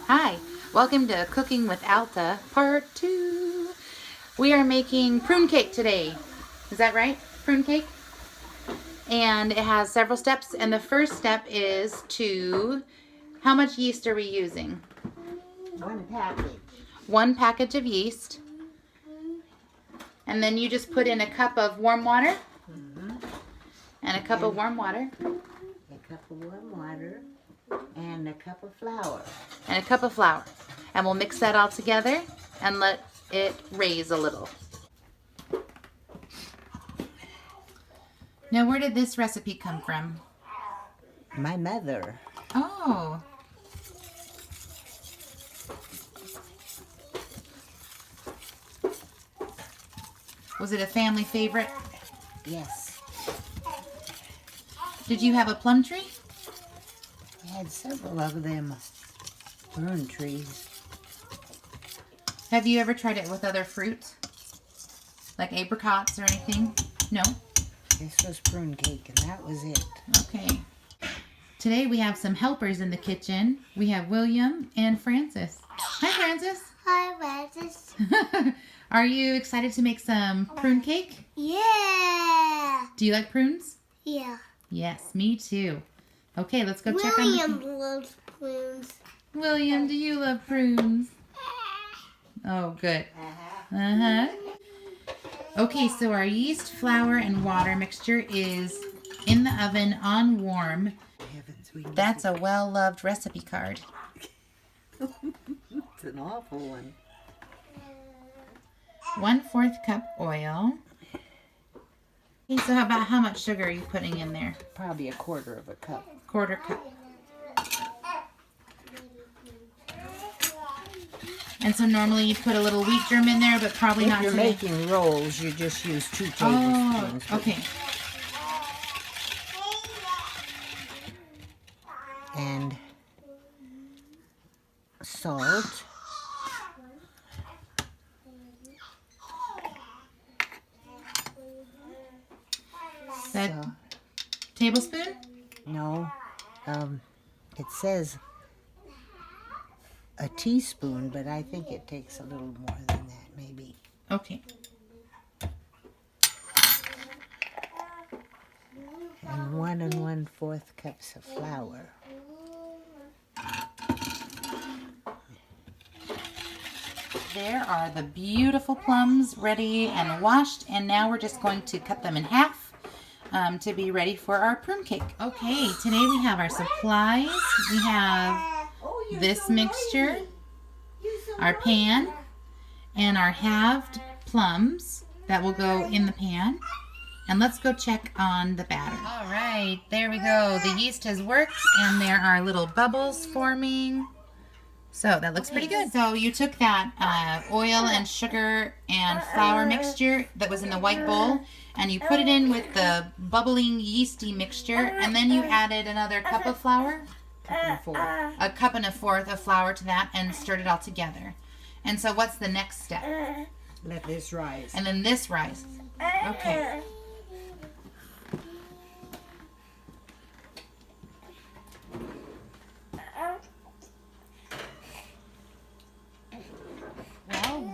Hi, welcome to Cooking with Alta, part 2. We are making prune cake today. Is that right? Prune cake? And it has several steps, and the first step is to, how much yeast are we using? 1 package. 1 package of yeast. And then you just put in a cup of warm water. And a cup of warm water. A cup of warm water. And a cup of flour. And a cup of flour. And we'll mix that all together and let it raise a little. Now, where did this recipe come from? My mother. Oh. Was it a family favorite? Yes. Did you have a plum tree? We had several of them prune trees. Have you ever tried it with other fruit? Like apricots or anything? No? This was prune cake, and that was it. Okay. Today we have some helpers in the kitchen. We have William and Francis. Hi, Francis. Hi, Francis. Are you excited to make some prune cake? Yeah. Do you like prunes? Yeah. Yes, me too. Okay, let's go check on the... William loves prunes. William, do you love prunes? Oh, good. Uh-huh. Okay, so our yeast, flour, and water mixture is in the oven on warm. That's a well-loved recipe card. It's an awful one. 1/4 cup oil. Okay, so how much sugar are you putting in there? Probably 1/4 of a cup. 1/4 cup. And so normally you put a little wheat germ in there, but probably If not you're today. making rolls, you just use 2 Oh, tablespoons. okay. And salt. That So, tablespoon? no, it says a teaspoon, but I think it takes a little more than that, maybe. Okay. And 1 1/4 cups of flour. There are the beautiful plums ready and washed, and now we're just going to cut them in half to be ready for our prune cake. Okay, today we have our supplies. We have this mixture, our pan, and our halved plums that will go in the pan. And let's go check on the batter. All right, there we go. The yeast has worked, and there are little bubbles forming. So that looks pretty good. So you took that oil and sugar and flour mixture that was in the white bowl, and you put it in with the bubbling yeasty mixture, and then you added another cup of flour, a 1 1/4 of flour to that, and stirred it all together. And so what's the next step? Let this rise. And then this rises. Okay.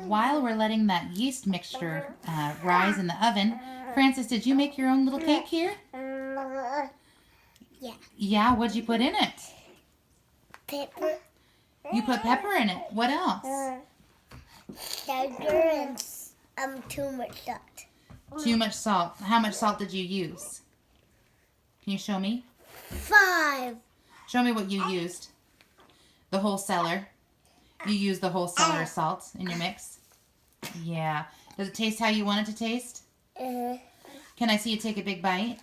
While we're letting that yeast mixture rise in the oven, Francis, did you make your own little cake here? Yeah. Yeah, what'd you put in it? Pepper, You put pepper in it. What else? sugar, and too much salt. Too much salt. How much salt did you use? Can you show me? 5. Show me what you used. The whole cellar. You used the whole cellar of salt in your mix? Yeah. Does it taste how you want it to taste? Can I see you take a big bite?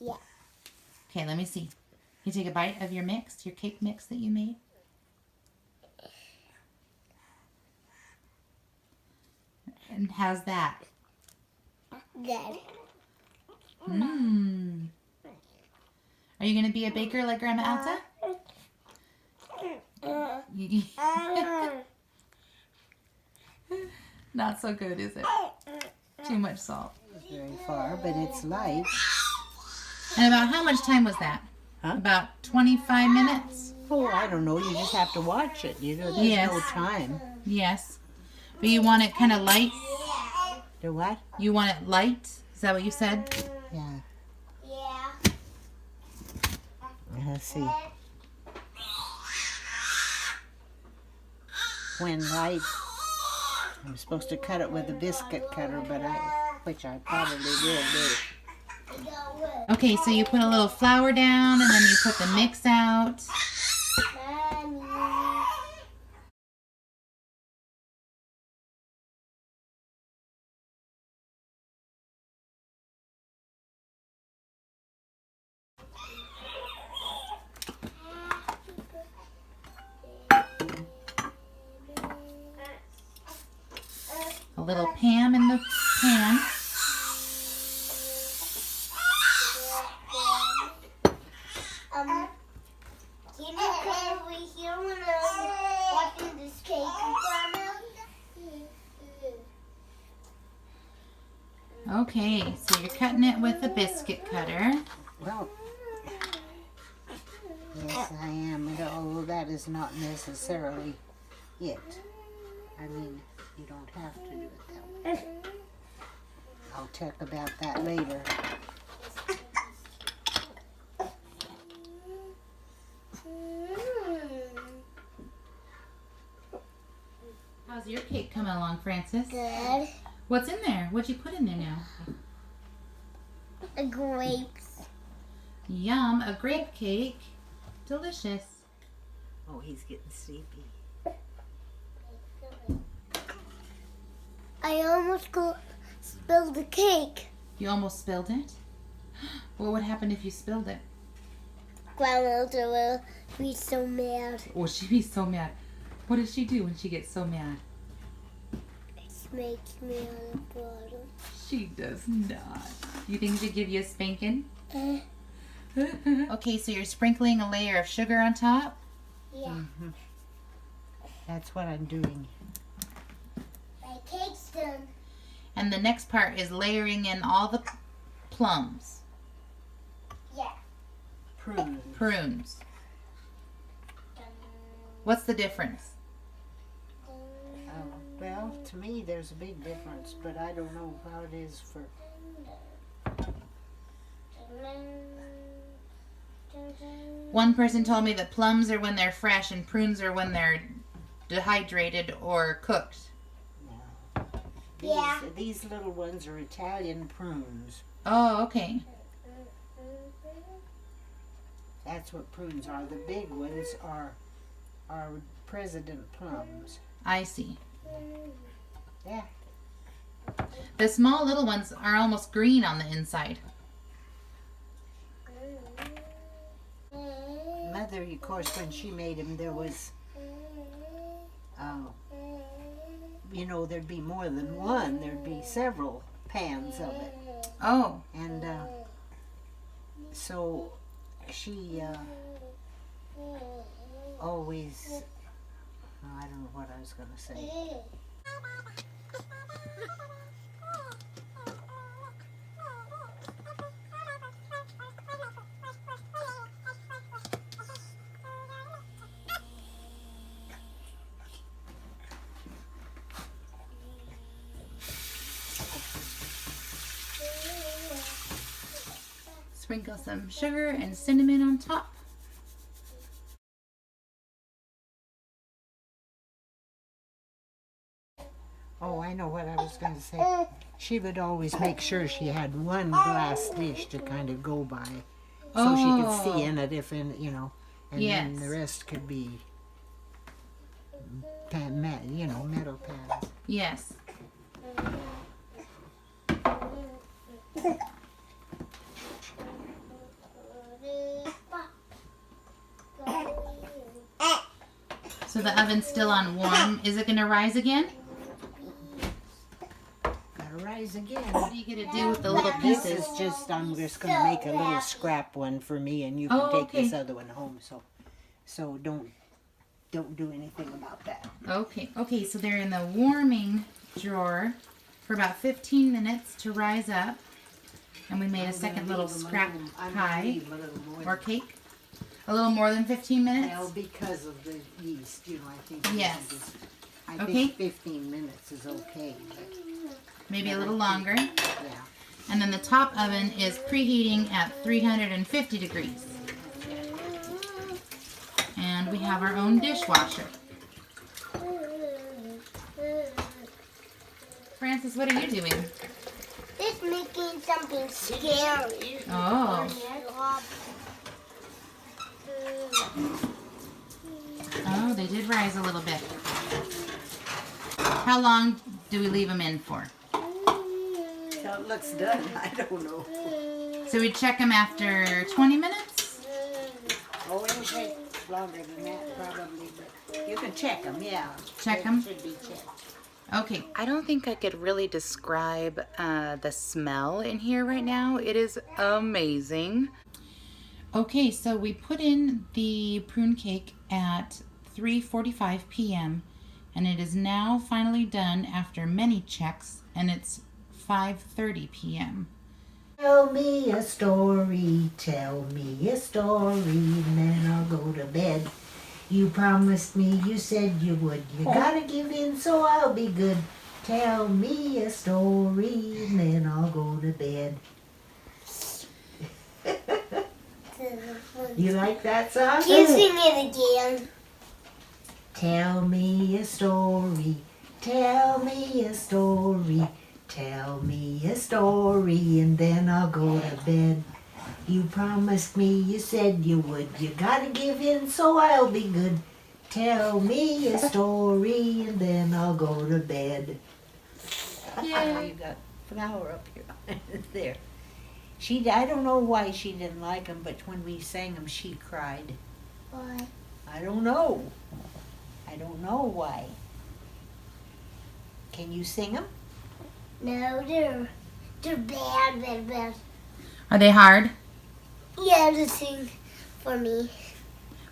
Yeah. Okay, let me see. You take a bite of your mix, your cake mix that you made. And how's that? Good. Mmm. Are you going to be a baker like Grandma Alta? Not so good, is it? Too much salt. Very far, but it's light. And about how much time was that? Huh? About 25 minutes? Oh, I don't know. You just have to watch it. You know, there's Yes. no time. Yes. But you want it kind of light? The what? You want it light? Is that what you said? Yeah. Yeah. Let's see. When light, I'm supposed to cut it with a biscuit cutter, but which I probably will do. Okay, so you put a little flour down and then you put the mix out. Mommy. A little Pam in the pan. Can you come over here when I'm watching this cake? Okay, so you're cutting it with a biscuit cutter. Well, yes, I am. Although that is not necessarily it. I mean, you don't have to do it that way. I'll talk about that later. How's your cake coming along, Francis? Good. What's in there? What'd you put in there now? Grapes. Yum, a grape cake. Delicious. Oh, he's getting sleepy. I almost spilled the cake. You almost spilled it? What would happen if you spilled it? Grandmother will be so mad. Oh, she'd be so mad. What does she do when she gets so mad? It makes me on the bottom. She does not. You think she'd give you a spanking? Okay, so you're sprinkling a layer of sugar on top. Yeah. That's what I'm doing. My cake's done. And the next part is layering in all the plums, Yeah. prunes. What's the difference? Well, to me, there's a big difference, but I don't know how it is for. One person told me that plums are when they're fresh and prunes are when they're dehydrated or cooked. Yeah. These little ones are Italian prunes. Oh, okay. That's what prunes are. The big ones are President plums. I see. Yeah. The small little ones are almost green on the inside. Mother, of course, when she made them, there was, you know, there'd be more than one. There'd be several pans of it. Oh, And so she always, I don't know what I was going to say. sprinkle some sugar and cinnamon on top. Oh, I know what I was going to say. She would always make sure she had one glass dish to kind of go by, so she could see in it if, you know, and then the rest could be, metal pans. Yes. So the oven's still on warm. Is it going to rise again? Gotta rise again. What are you going to do with the little This pieces? is just, I'm just going to make a little scrap one for me, and you can take okay. this other one home. So don't do anything about that. Okay. Okay, so they're in the warming drawer for about 15 minutes to rise up. And we made a second little scrap pie or cake. A little more than 15 minutes? Well, because of the yeast, you know, I think. Yes. I Okay. think 15 minutes is okay. But Maybe a little longer. yeah. And then the top oven is preheating at 350 degrees. And we have our own dishwasher. Francis, what are you doing? It's making something scary. Oh. Oh, they did rise a little bit. How long do we leave them in for? So it looks done. I don't know. So we check them after 20 minutes? Oh, it'll take longer than that probably, but you can check them, yeah. Check them? Should be checked. Okay. I don't think I could really describe the smell in here right now. It is amazing. Okay, so we put in the prune cake at 3:45 p.m. and it is now finally done after many checks, and it's 5:30 p.m. Tell me a story, tell me a story, and then I'll go to bed. You promised me, you said you would. You gotta give in, so I'll be good. Tell me a story, and then I'll go to bed. You like that song? You sing it again. Tell me a story, tell me a story, tell me a story, and then I'll go to bed. You promised me, you said you would. You gotta give in, so I'll be good. Tell me a story, and then I'll go to bed. Yeah. You got flour up here. There. I don't know why she didn't like them, but when we sang them, she cried. Why? I don't know. I don't know why. Can you sing them? No, they're bad. Are they hard? Yeah, to sing for me.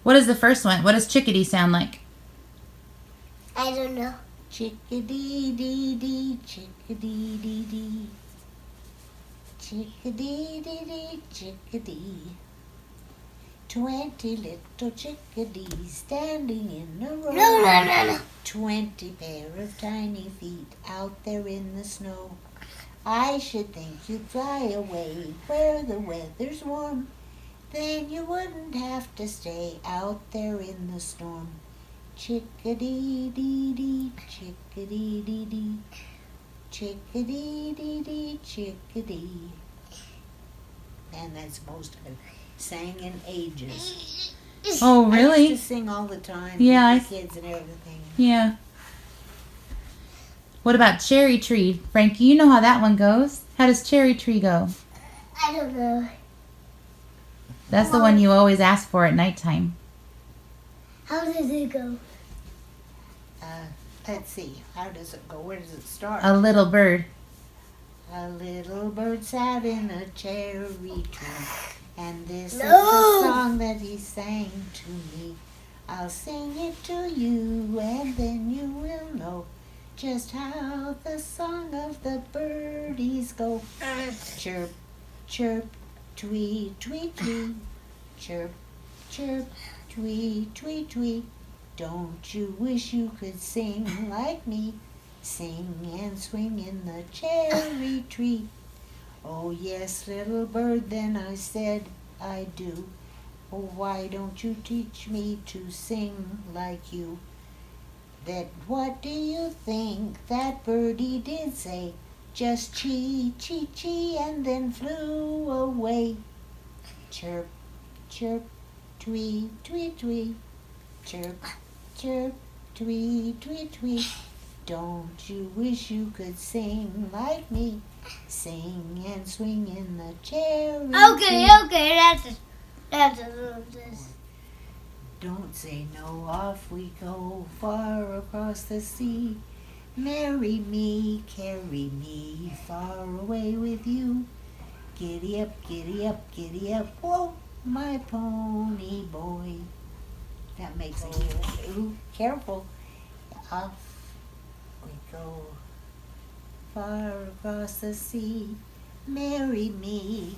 What is the first one? What does chickadee sound like? I don't know. Chickadee dee dee, chickadee dee dee. Chickadee dee dee, chickadee. 20 little chickadees standing in a row. No. 20 pair of tiny feet out there in the snow. I should think you'd fly away where the weather's warm. Then you wouldn't have to stay out there in the storm. Chickadee dee dee, chickadee dee dee. Chickadee dee dee, chickadee. And that's most of it. Sang in ages. Oh, I really? used to sing all the time Yeah, with the kids and everything. Yeah. What about cherry tree? Frankie, you know how that one goes. How does cherry tree go? I don't know. That's the one you always ask for at nighttime. How does it go? Let's see. How does it go? Where does it start? A little bird. A little bird sat in a cherry tree, and this is No. the song that he sang to me. I'll sing it to you, and then you will know just how the song of the birdies go. Chirp, chirp, tweet, tweet, tweet. Chirp, chirp, tweet, tweet, tweet. Don't you wish you could sing like me? Sing and swing in the cherry tree. Oh yes, little bird, then I said I do. Oh, why don't you teach me to sing like you? That what do you think that birdie did say? Just chee, chee, chee, and then flew away. Chirp, chirp, tweet, tweet, tweet. Chirp, chirp, tweet, tweet, tweet. Don't you wish you could sing like me? Sing and swing in the cherry tree. Okay, that's this. Don't say no, off we go far across the sea. Marry me, carry me far away with you. Giddy up, giddy up, giddy up, whoa, my pony boy. That makes it, ooh, careful. Off we go far across the sea. Marry me,